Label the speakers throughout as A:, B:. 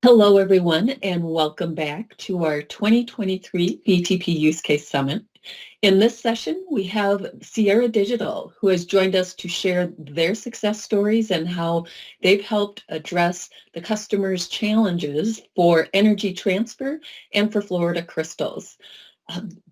A: Hello, everyone, and welcome back to our 2023 BTP Use Case Summit. In this session, we have Sierra Digital, who has joined us to share their success stories and how they've helped address the customers' challenges for energy transfer and for Florida crystals.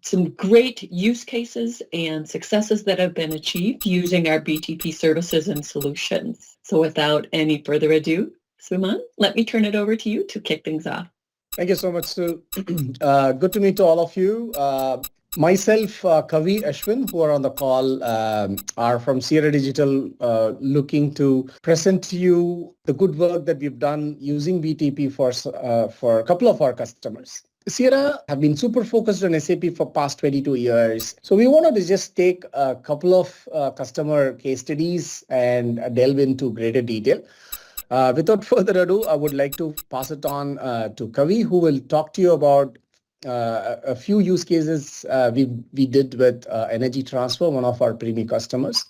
A: Some great use cases and successes that have been achieved using our BTP services and solutions. So without any further ado, Suman, let me turn it over to you to kick things off.
B: Thank you so much, Sue. Good to meet all of you. Myself, Kavi, Ashwin, who are on the call, are from Sierra Digital, looking to present to you the good work that we've done using BTP for a couple of our customers. Sierra have been super focused on SAP for past 22 years. So we wanted to just take a couple of customer case studies and delve into greater detail. Without further ado, I would like to pass it on to Kavi, who will talk to you about a few use cases we did with Energy Transfer, one of our premium customers.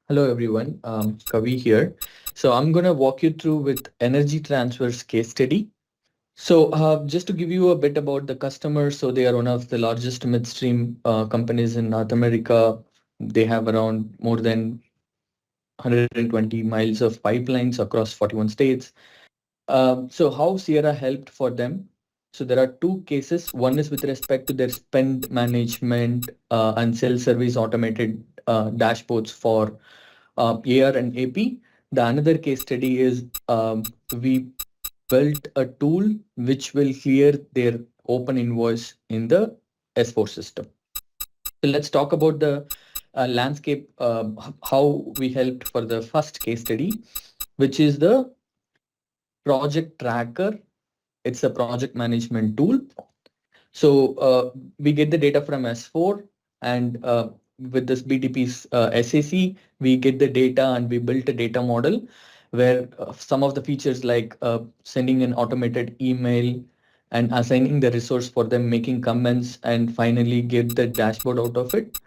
C: Hello everyone, Kavi here. So I'm going to walk you through with Energy Transfer's case study. So just to give you a bit about the customer, so they are one of the largest midstream companies in North America. They have around more than 120 miles of pipelines across 41 states. So how Sierra helped for them? So there are two cases. One is with respect to their spend management and self-service automated dashboards for AR and AP. The another case study is we built a tool which will clear their open invoice in the S4 system. So let's talk about the landscape, how we helped for the first case study, which is the project tracker. It's a project management tool. So we get the data from S4, and with this BTP's SAC, we get the data and we built a data model where some of the features like sending an automated email and assigning the resource for them, making comments, and finally get the dashboard out of it,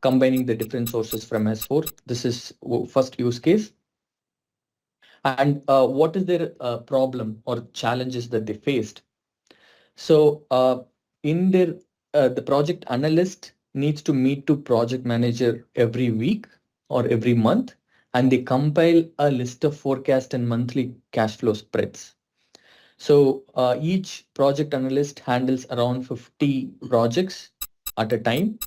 C: combining the different sources from S4. This is first use case. And what is their problem or challenges that they faced? So in their the project analyst needs to meet to project manager every week or every month, and they compile a list of forecast and monthly cash flow spreads. So each project analyst handles around 50 projects at a time.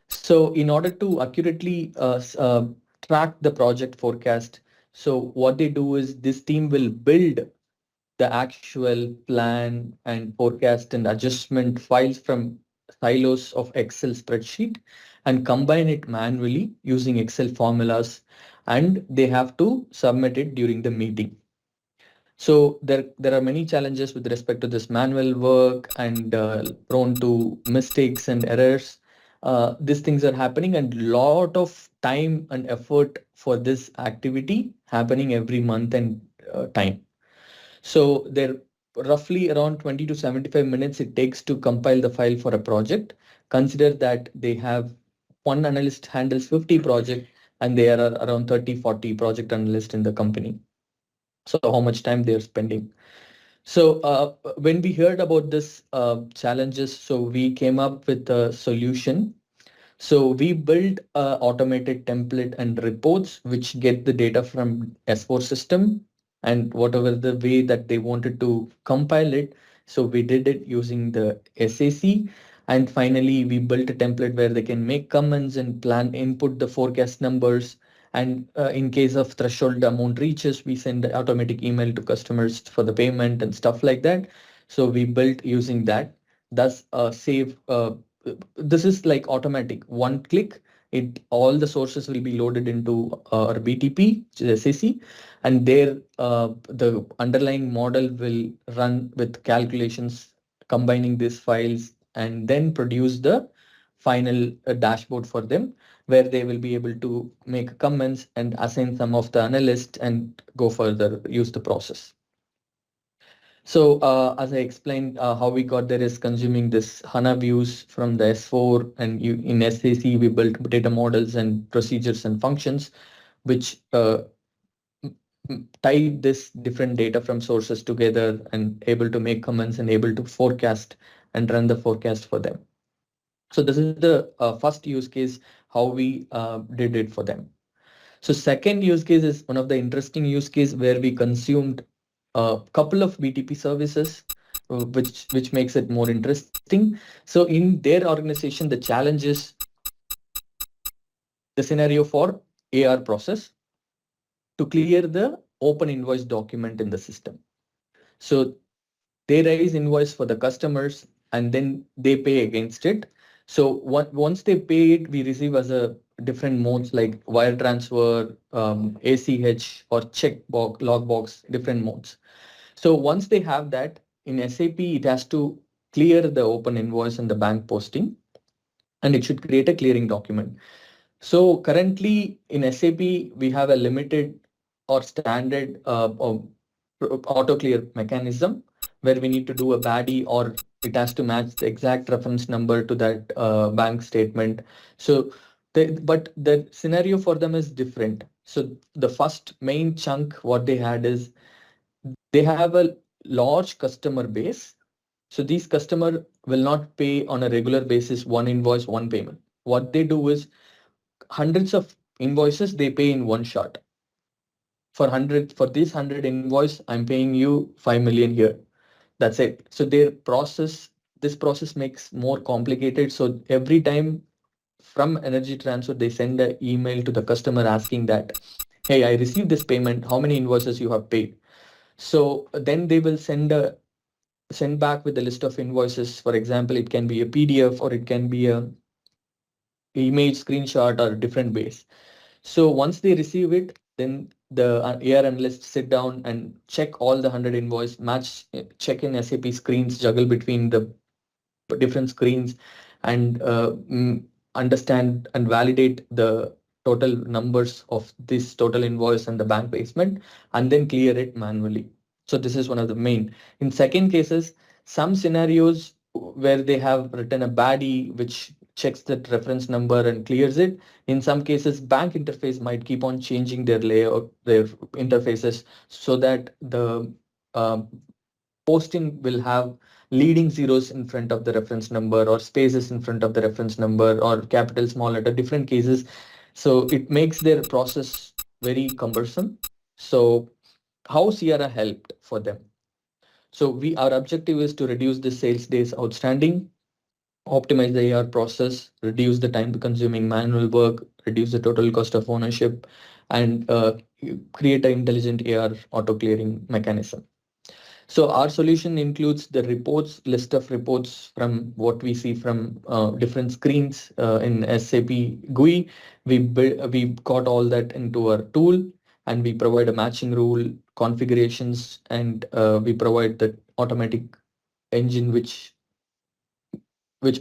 C: So in order to accurately track the project forecast, so what they do is this team will build the actual plan and forecast and adjustment files from silos of Excel spreadsheet and combine it manually using Excel formulas, and they have to submit it during the meeting. So there are many challenges with respect to this manual work and prone to mistakes and errors. These things are happening, and lot of time and effort for this activity happening every month and time. So there roughly around 20 to 75 minutes it takes to compile the file for a project. Consider that they have one analyst handles 50 projects and there are around 30, 40 project analysts in the company. So how much time they're spending. So when we heard about this challenges, so we came up with a solution. So we built a automated template and reports which get the data from S4 system and whatever the way that they wanted to compile it. So we did it using the SAC. And finally, we built a template where they can make comments and plan input the forecast numbers. And in case of threshold amount reaches, we send automatic email to customers for the payment and stuff like that. So we built using that. Thus, save. This is like automatic. One click, it all the sources will be loaded into our BTP, which is SAC, and there the underlying model will run with calculations, combining these files, and then produce the final dashboard for them, where they will be able to make comments and assign some of the analysts and go further, use the process. So as I explained, how we got there is consuming this HANA views from the S4, and in SAC we built data models and procedures and functions, which tie this different data from sources together and able to make comments and able to forecast and run the forecast for them. So this is the first use case, how we did it for them. So second use case is one of the interesting use case where we consumed a couple of BTP services, which makes it more interesting. So in their organization, the challenge is the scenario for AR process to clear the open invoice document in the system. So they raise invoice for the customers and then they pay against it. So once they pay it, we receive as a different modes like wire transfer, ACH or check box, log box, different modes. So once they have that in SAP, it has to clear the open invoice and the bank posting, and it should create a clearing document. So currently in SAP, we have a limited or standard auto clear mechanism where we need to do a baddie or it has to match the exact reference number to that bank statement. So, but the scenario for them is different. So the first main chunk what they had is they have a large customer base. So these customer will not pay on a regular basis one invoice, one payment. What they do is hundreds of invoices they pay in one shot. For this 100 invoice, I'm paying you 5 million here. That's it. So this process makes more complicated. So every time from Energy Transfer, they send an email to the customer asking that, hey, I received this payment. How many invoices you have paid? So then they will send back with a list of invoices. For example, it can be a PDF or it can be a image screenshot or different base. So once they receive it, then the AR analysts sit down and check all the 100 invoice, check in SAP screens, juggle between the different screens, and understand and validate the total numbers of this total invoice and the bank basement, and then clear it manually. So this is one of the main. In second cases, some scenarios where they have written a baddie which checks that reference number and clears it. In some cases, bank interface might keep on changing their layout, their interfaces, so that the um, posting will have leading zeros in front of the reference number or spaces in front of the reference number or capital small letter, different cases. So it makes their process very cumbersome. So how Sierra helped for them? So our objective is to reduce the sales days outstanding, optimize the AR process, reduce the time consuming manual work, reduce the total cost of ownership, and create an intelligent AR auto clearing mechanism. So our solution includes the reports, list of reports from what we see from different screens in SAP GUI. We got all that into our tool, and we provide a matching rule configurations, and we provide the automatic engine which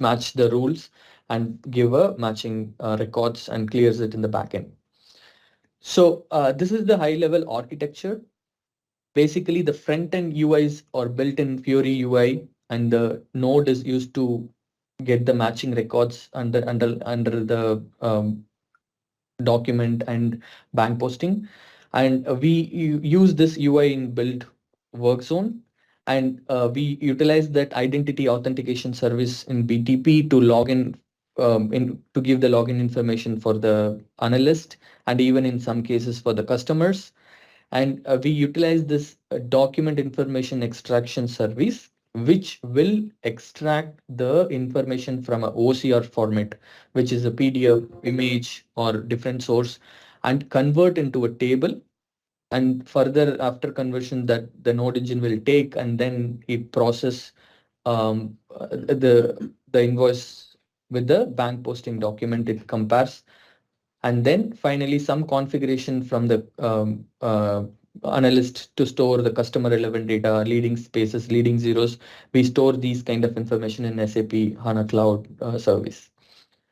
C: match the rules and give a matching records and clears it in the backend. So this is the high level architecture. Basically, the front end UIs are built in Fiori UI, and the node is used to get the matching records under the document and bank posting. And we use this UI in build work zone, and we utilize that identity authentication service in BTP to log in to give the login information for the analyst, and even in some cases for the customers. And we utilize this document information extraction service, which will extract the information from a OCR format, which is a PDF, image, or different source, and convert into a table. And further, after conversion, that the node engine will take and then it process the invoice with the bank posting document. It compares, and then finally some configuration from the analyst to store the customer relevant data, leading spaces, leading zeros. We store these kind of information in SAP HANA Cloud service.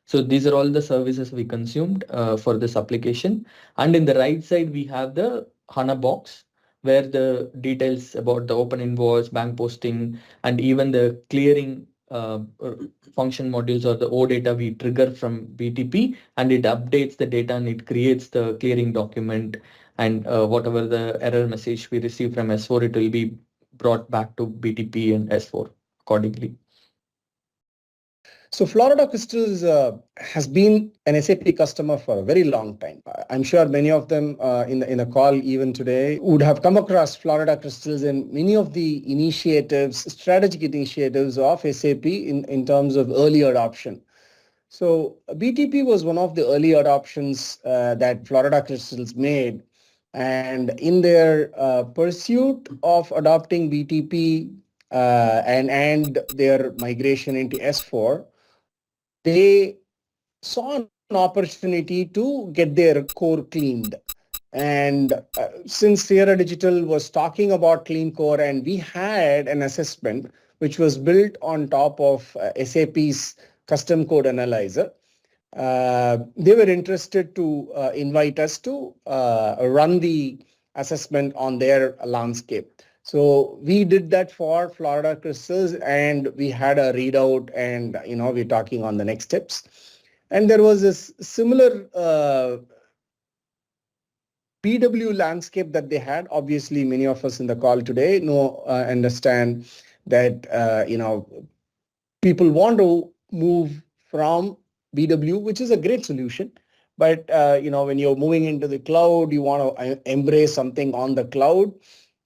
C: So these are all the services we consumed for this application. And in the right side, we have the HANA box where the details about the open invoice, bank posting, and even the clearing function modules or the OData we trigger from BTP, and it updates the data and it creates the clearing document, and whatever the error message we receive from S4, it will be brought back to BTP and S4 accordingly.
B: So Florida Crystals has been an SAP customer for a very long time. I'm sure many of them in the call even today would have come across Florida Crystals in many of the initiatives, strategic initiatives of SAP in terms of early adoption. So BTP was one of the early adoptions that Florida Crystals made. And in their pursuit of adopting BTP and their migration into S4, they saw an opportunity to get their core cleaned. And since Sierra Digital was talking about clean core, and we had an assessment which was built on top of SAP's custom code analyzer, they were interested to invite us to run the assessment on their landscape. So we did that for Florida Crystals, and we had a readout, and we're talking on the next steps. And there was this similar BW landscape that they had. Obviously, many of us in the call today understand that people want to move from BW, which is a great solution. But when you're moving into the cloud, you want to embrace something on the cloud.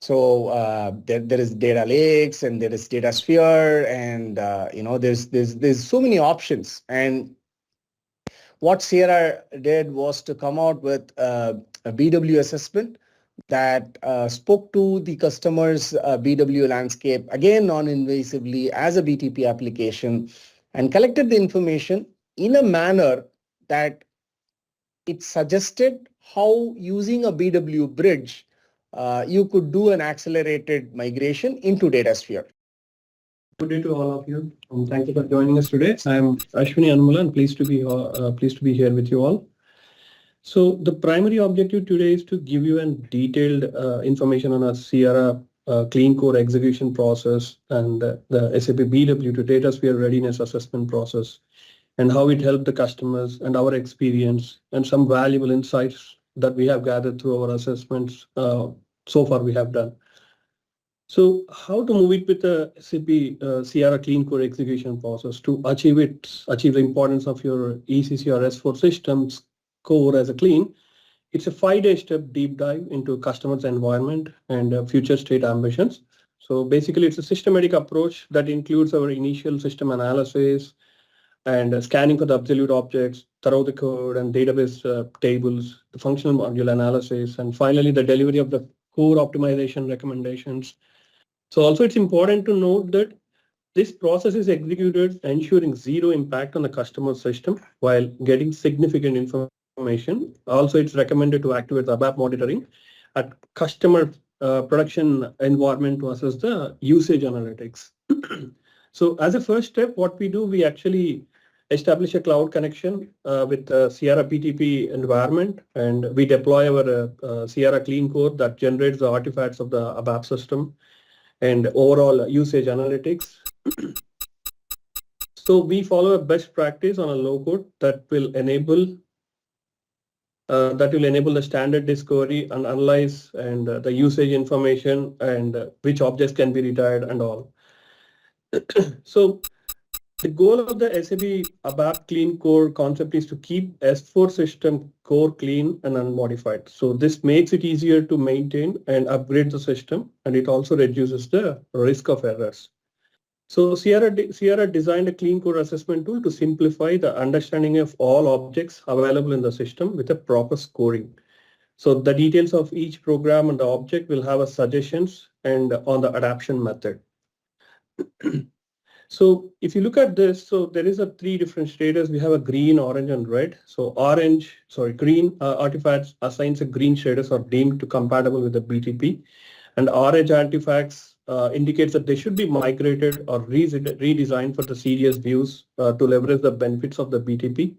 B: So there is data lakes, and there is data sphere, and there's so many options. And what Sierra did was to come out with a BW assessment that spoke to the customer's BW landscape, again, non-invasively as a BTP application, and collected the information in a manner that it suggested how, using a BW bridge, you could do an accelerated migration into DataSphere.
D: Good day to all of you, and thank you for joining us today. I am Ashwini Anmula, and pleased to be here with you all. So the primary objective today is to give you a detailed information on our Sierra clean core execution process and the SAP BW to DataSphere readiness assessment process, and how it helped the customers and our experience, and some valuable insights that we have gathered through our assessments so far we have done. So how to move it with the SAP Sierra clean core execution process to achieve the importance of your ECC or S4 systems core as a clean. It's a 5-day step deep dive into customers' environment and future state ambitions. So basically, it's a systematic approach that includes our initial system analysis and scanning for the absolute objects, thorough the code and database tables, the functional module analysis, and finally the delivery of the core optimization recommendations. So also it's important to note that this process is executed ensuring zero impact on the customer system while getting significant information. Also, it's recommended to activate the ABAP monitoring at customer production environment to assess the usage analytics. So as a first step, what we do, we actually establish a cloud connection with the Sierra BTP environment, and we deploy our Sierra clean core that generates the artifacts of the ABAP system and overall usage analytics. So we follow a best practice on a low code that will enable the standard discovery and analyze and the usage information and which objects can be retired and all. So the goal of the SAP ABAP clean core concept is to keep S4 system core clean and unmodified. So this makes it easier to maintain and upgrade the system, and it also reduces the risk of errors. So Sierra designed a clean core assessment tool to simplify the understanding of all objects available in the system with a proper scoring. So the details of each program and the object will have a suggestions and on the adaptation method. So if you look at this, so there is a 3 different status. We have a green, orange, and red. So green artifacts assigns a green status or deemed to compatible with the BTP, and orange artifacts indicates that they should be migrated or redesigned for the CDS views to leverage the benefits of the BTP.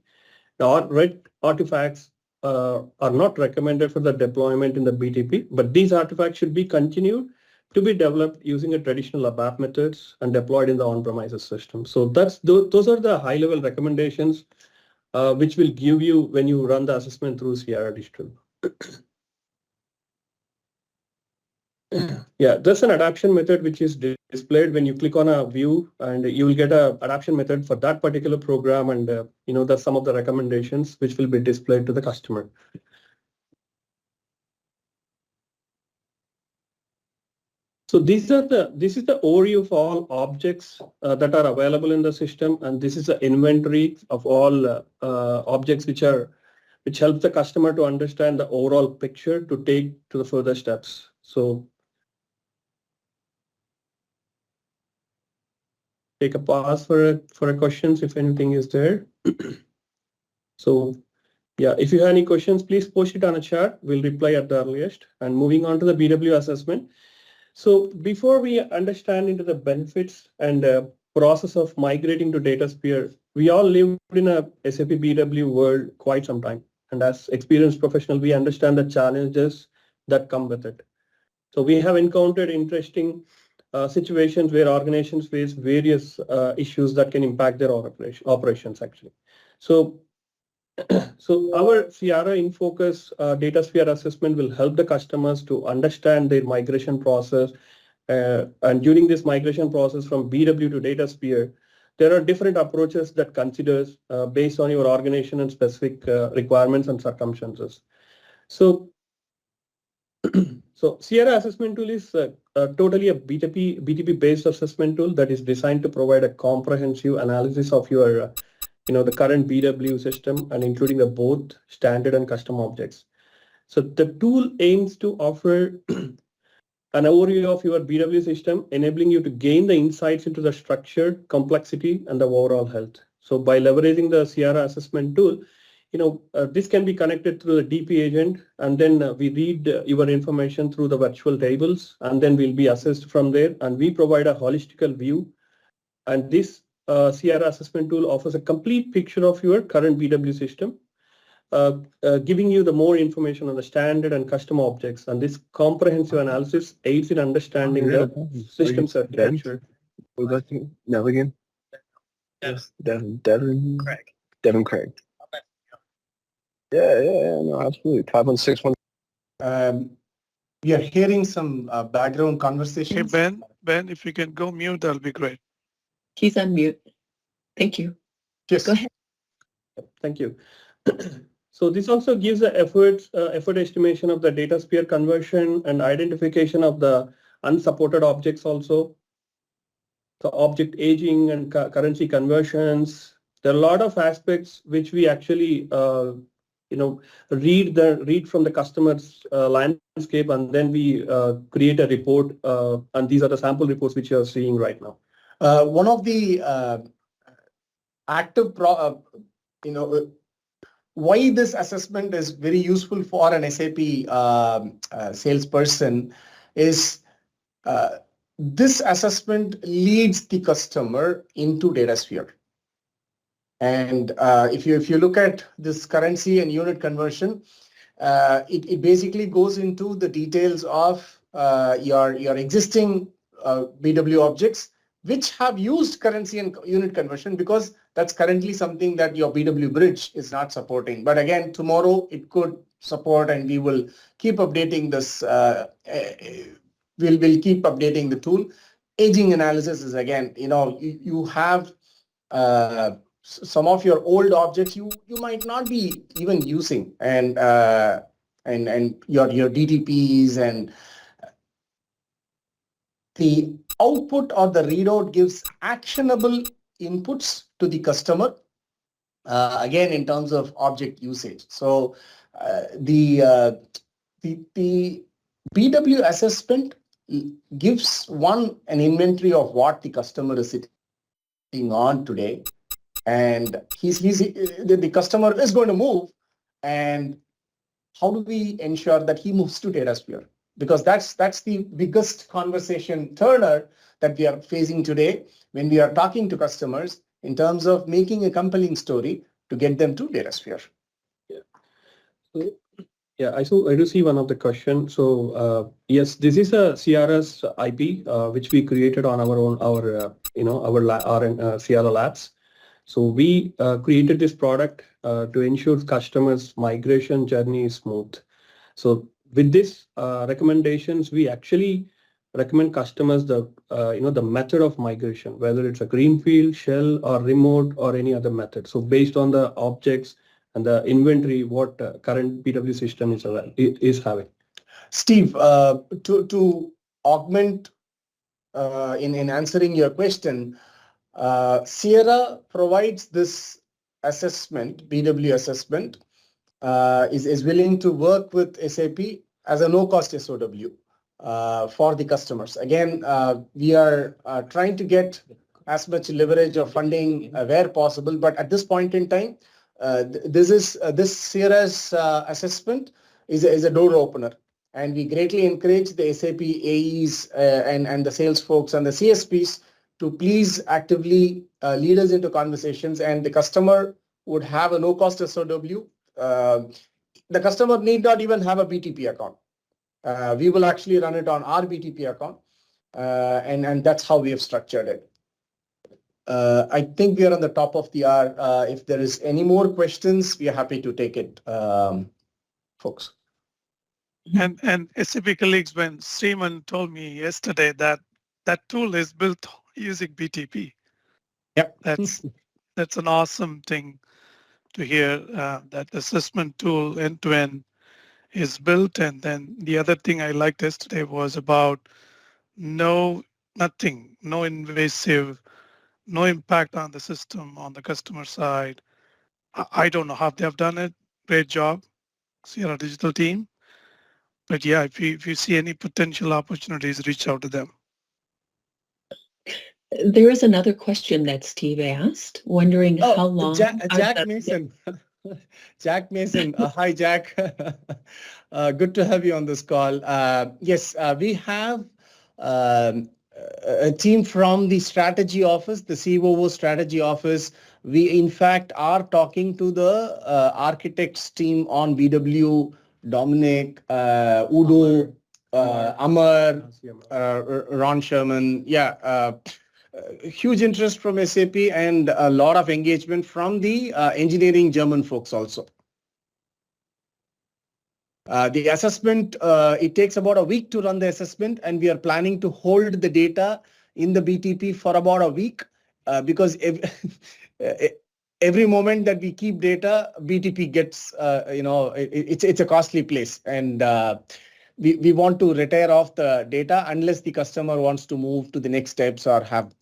D: The red artifacts are not recommended for the deployment in the BTP, but these artifacts should be continued to be developed using a traditional ABAP methods and deployed in the on-premises system. So those are the high-level recommendations which will give you when you run the assessment through Sierra Digital. Yeah, there's an adaptation method which is displayed when you click on a view, and you will get a adaptation method for that particular program, and there's some of the recommendations which will be displayed to the customer. So this is the overview of all objects that are available in the system, and this is the inventory of all objects which helps the customer to understand the overall picture to take to the further steps. So take a pause for a questions if anything is there. So yeah, if you have any questions, please post it on a chat. We'll reply at the earliest. And moving on to the BW assessment. So before we understand into the benefits and process of migrating to DataSphere, we all lived in a SAP BW world quite some time. And as experienced professionals, we understand the challenges that come with it. So we have encountered interesting situations where organizations face various issues that can impact their operations actually. So our Sierra in Focus DataSphere assessment will help the customers to understand their migration process. And during this migration process from BW to DataSphere, there are different approaches that considers based on your organization and specific requirements and circumstances. So Sierra assessment tool is totally a BTP based assessment tool that is designed to provide a comprehensive analysis of your the current BW system, and including the both standard and custom objects. So the tool aims to offer an overview of your BW system, enabling you to gain the insights into the structure, complexity, and the overall health. So by leveraging the Sierra assessment tool, this can be connected through the DP agent, and then we read your information through the virtual tables, and then we'll be assessed from there, and we provide a holistic view. And this Sierra assessment tool offers a complete picture of your current BW system, giving you the more information on the standard and custom objects. And this comprehensive analysis aids in understanding the system's architecture.
E: No, again? Yes, Devin Craig. Devin Craig. Yeah, no, absolutely. 5161.
B: We are hearing some background conversations.
F: Hey, Ben, if you can go mute, that'll be great.
A: He's on mute. Thank you.
B: Yes.
A: Go ahead.
D: Thank you. So this also gives the effort estimation of the DataSphere conversion and identification of the unsupported objects also. The object aging and currency conversions. There are a lot of aspects which we actually read from the customer's landscape, and then we create a report, and these are the sample reports which you are seeing right now.
B: One of the active, why this assessment is very useful for an SAP salesperson is this assessment leads the customer into DataSphere. And if you look at this currency and unit conversion, it basically goes into the details of your existing BW objects which have used currency and unit conversion, because that's currently something that your BW bridge is not supporting. But again, tomorrow it could support, and we will keep updating this. We'll keep updating the tool. Aging analysis is, again, you have some of your old objects you might not be even using, and your DTPs, and the output or the readout gives actionable inputs to the customer, again in terms of object usage. So the BW assessment gives an inventory of what the customer is sitting on today, and the customer is going to move, and how do we ensure that he moves to DataSphere? Because that's the biggest conversation turner that we are facing today when we are talking to customers in terms of making a compelling story to get them to DataSphere.
D: Yeah. So Yeah, I do see one of the questions. So yes, this is a CRS IP which we created on our own, our CRO labs. So we created this product to ensure customers' migration journey is smooth. So with this recommendations, we actually recommend customers the method of migration, whether it's a greenfield, shell, or remote, or any other method. So based on the objects and the inventory, what current BW system is having.
B: Steve, to augment in answering your question, Sierra provides this assessment, BW assessment, is willing to work with SAP as a no-cost SOW for the customers. Again, we are trying to get as much leverage or funding where possible, but at this point in time, this Sierra's assessment is a door opener. And we greatly encourage the SAP AEs and the sales folks and the CSPs to please actively lead us into conversations, and the customer would have a no-cost SOW. The customer need not even have a BTP account. We will actually run it on our BTP account, and that's how we have structured it. I think we are on the top of the hour. If there is any more questions, we are happy to take it, folks.
F: And SAP colleagues, when Simon told me yesterday that that tool is built using BTP.
B: Yep.
F: That's an awesome thing to hear, that assessment tool end-to-end is built. And then the other thing I liked yesterday was about no invasive, no impact on the system, on the customer side. I don't know how they have done it. Great job, Sierra Digital team. But yeah, if you see any potential opportunities, reach out to them.
A: There is another question that Steve asked, wondering how long.
B: Jack Mason. Jack Mason. Hi, Jack. Good to have you on this call. Yes, we have a team from the strategy office, the COO strategy office. We, in fact, are talking to the architects team on BW, Dominic, Udo, Amar, Ron Sherman. Yeah. Huge interest from SAP and a lot of engagement from the engineering German folks also. The assessment, it takes about a week to run the assessment, and we are planning to hold the data in the BTP for about a week because every moment that we keep data, BTP gets, it's a costly place. And we want to retire off the data unless the customer wants to move to the next steps or have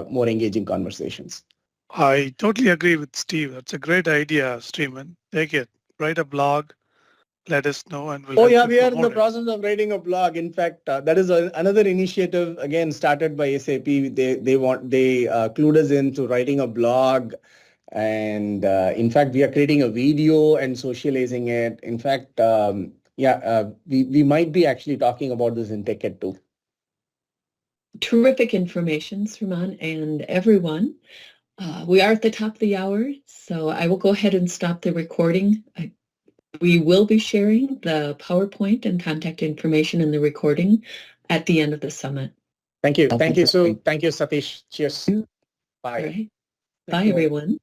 B: more engaging conversations.
F: I totally agree with Steve. That's a great idea, Streaman. Take it, write a blog, let us know, and we'll.
B: Oh yeah, we are in the process of writing a blog. In fact, that is another initiative again started by SAP. They clued us into writing a blog, and in fact, we are creating a video and socializing it. In fact, we might be actually talking about this in TechEd too.
A: Terrific information, Sriman and everyone. We are at the top of the hour, so I will go ahead and stop the recording. We will be sharing the PowerPoint and contact information in the recording at the end of the summit.
B: Thank you. Thank you, Sue. Thank you, Satish. Cheers. Bye.
A: All right. Bye, everyone.